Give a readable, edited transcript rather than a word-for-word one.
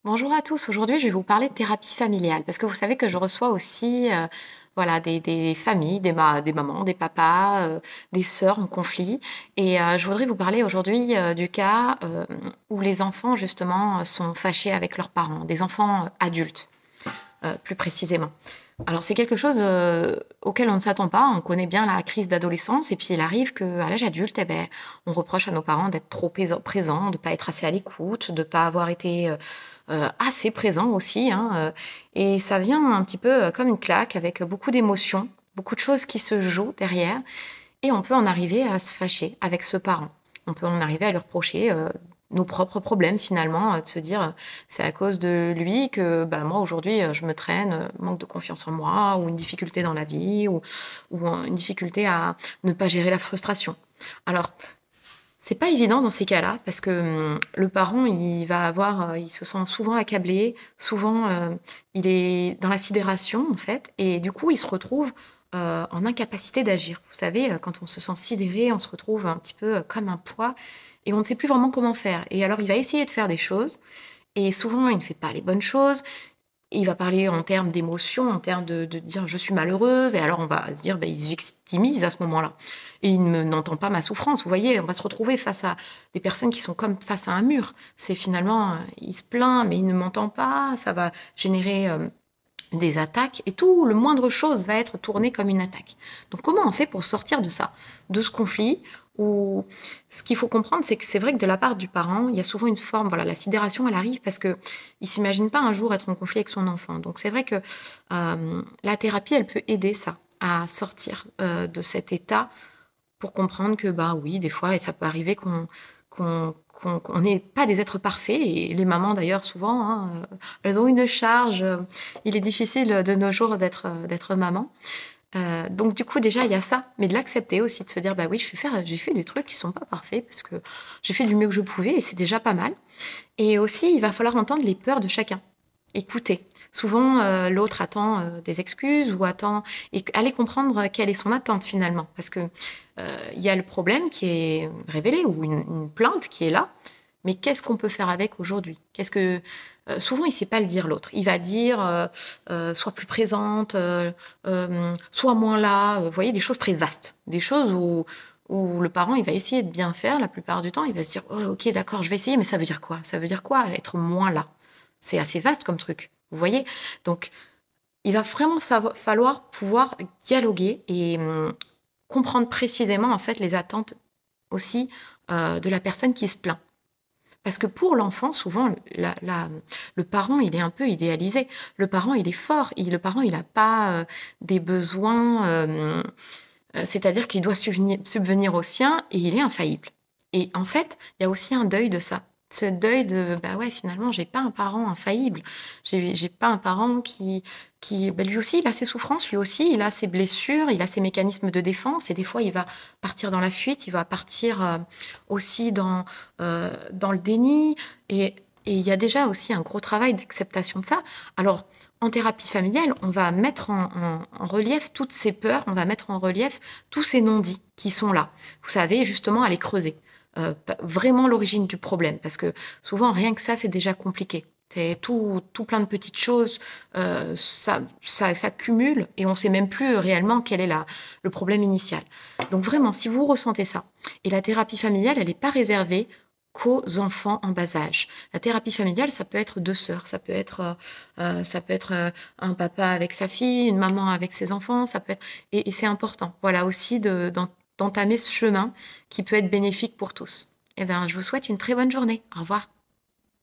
Bonjour à tous, aujourd'hui je vais vous parler de thérapie familiale parce que vous savez que je reçois aussi voilà, des familles, des mamans, des papas, des sœurs en conflit et je voudrais vous parler aujourd'hui du cas où les enfants justement sont fâchés avec leurs parents, des enfants adultes plus précisément. Alors c'est quelque chose auquel on ne s'attend pas. On connaît bien la crise d'adolescence et puis il arrive qu'à l'âge adulte, on reproche à nos parents d'être trop présents, de ne pas être assez à l'écoute, de ne pas avoir été assez présents aussi, hein. Et ça vient un petit peu comme une claque avec beaucoup d'émotions, beaucoup de choses qui se jouent derrière. Et on peut en arriver à se fâcher avec ce parent. On peut en arriver à lui reprocher nos propres problèmes finalement, de se dire c'est à cause de lui que bah, moi aujourd'hui je me traîne, manque de confiance en moi ou une difficulté dans la vie ou une difficulté à ne pas gérer la frustration. Alors c'est pas évident dans ces cas-là parce que le parent il se sent souvent accablé, souvent il est dans la sidération en fait et du coup il se retrouve en incapacité d'agir. Vous savez, quand on se sent sidéré, on se retrouve un petit peu comme un poids et on ne sait plus vraiment comment faire. Et alors il va essayer de faire des choses et souvent il ne fait pas les bonnes choses. Et il va parler en termes d'émotion, en termes de dire je suis malheureuse, et alors on va se dire il se victimise à ce moment-là. Et n'entend pas ma souffrance. Vous voyez, on va se retrouver face à des personnes qui sont comme face à un mur. C'est finalement, il se plaint, mais il ne m'entend pas, ça va générer des attaques, et tout, le moindre chose va être tourné comme une attaque. Donc comment on fait pour sortir de ça, de ce conflit où ce qu'il faut comprendre, c'est que c'est vrai que de la part du parent, il y a souvent une forme, voilà, la sidération, elle arrive parce que il s'imagine pas un jour être en conflit avec son enfant. Donc c'est vrai que la thérapie, elle peut aider ça à sortir de cet état pour comprendre que, bah oui, des fois, et ça peut arriver qu'on n'est pas des êtres parfaits. Et les mamans, d'ailleurs, souvent, hein, elles ont une charge. Il est difficile de nos jours d'être maman. Donc, du coup, déjà, il y a ça. Mais de l'accepter aussi, de se dire, bah oui, j'ai fait des trucs qui sont pas parfaits parce que j'ai fait du mieux que je pouvais et c'est déjà pas mal. Et aussi, il va falloir entendre les peurs de chacun. Écouter. Souvent, l'autre attend des excuses ou attend et aller comprendre quelle est son attente finalement, parce que il y a le problème qui est révélé ou une plainte qui est là, mais qu'est-ce qu'on peut faire avec aujourd'hui? Qu'est-ce que souvent il sait pas le dire l'autre. Il va dire sois plus présente, sois moins là. Vous voyez des choses très vastes, des choses où le parent il va essayer de bien faire la plupart du temps. Il va se dire oh, ok d'accord je vais essayer, mais ça veut dire quoi? Ça veut dire quoi être moins là? C'est assez vaste comme truc, vous voyez? Donc, il va vraiment falloir pouvoir dialoguer et comprendre précisément, en fait, les attentes aussi de la personne qui se plaint. Parce que pour l'enfant, souvent, le parent, il est un peu idéalisé. Le parent, il est fort. Le parent, il n'a pas des besoins, c'est-à-dire qu'il doit subvenir aux siens et il est infaillible. Et en fait, il y a aussi un deuil de ça. Ce deuil de, bah ouais, finalement, j'ai pas un parent infaillible. J'ai pas un parent bah lui aussi, il a ses souffrances, lui aussi, il a ses blessures, il a ses mécanismes de défense. Et des fois, il va partir dans la fuite, il va partir aussi dans le déni. Et il y a déjà aussi un gros travail d'acceptation de ça. Alors, en thérapie familiale, on va mettre en relief toutes ces peurs, on va mettre en relief tous ces non-dits qui sont là. Vous savez, justement, à les creuser. Vraiment l'origine du problème, parce que souvent, rien que ça, c'est déjà compliqué. C'est tout plein de petites choses, ça cumule et on ne sait même plus réellement quel est le problème initial. Donc vraiment, si vous ressentez ça, et la thérapie familiale, elle n'est pas réservée qu'aux enfants en bas âge. La thérapie familiale, ça peut être deux sœurs, ça peut être un papa avec sa fille, une maman avec ses enfants, ça peut être et c'est important. Voilà aussi d'entamer ce chemin qui peut être bénéfique pour tous. Eh bien, je vous souhaite une très bonne journée. Au revoir.